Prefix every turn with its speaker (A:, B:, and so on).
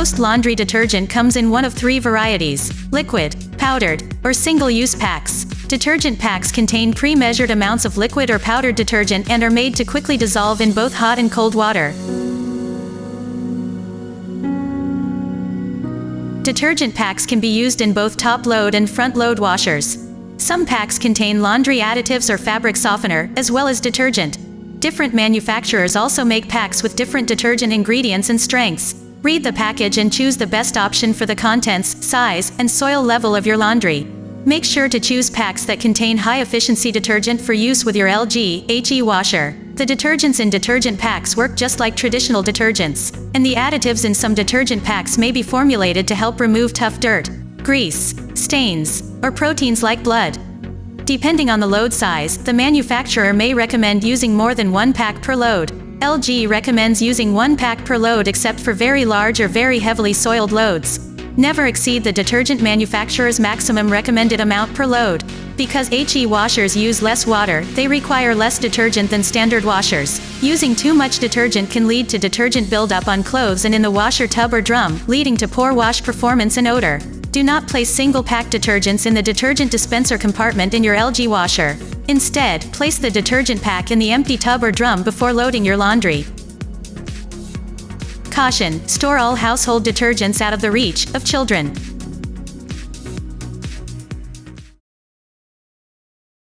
A: Most laundry detergent comes in one of three varieties: liquid, powdered, or single-use packs. Detergent packs contain pre-measured amounts of liquid or powdered detergent and are made to quickly dissolve in both hot and cold water. Detergent packs can be used in both top-load and front-load washers. Some packs contain laundry additives or fabric softener, as well as detergent. Different manufacturers also make packs with different detergent ingredients and strengths. Read the package and choose the best option for the contents, size, and soil level of your laundry. Make sure to choose packs that contain high-efficiency detergent for use with your LG/HE washer. The detergents in detergent packs work just like traditional detergents, and the additives in some detergent packs may be formulated to help remove tough dirt, grease, stains, or proteins like blood. Depending on the load size, the manufacturer may recommend using more than one pack per load. LG recommends using one pack per load except for very large or very heavily soiled loads. Never exceed the detergent manufacturer's maximum recommended amount per load. Because HE washers use less water, they require less detergent than standard washers. Using too much detergent can lead to detergent buildup on clothes and in the washer tub or drum, leading to poor wash performance and odor. Do not place single-pack detergents in the detergent dispenser compartment in your LG washer. Instead, place the detergent pack in the empty tub or drum before loading your laundry. Caution: store all household detergents out of the reach of children.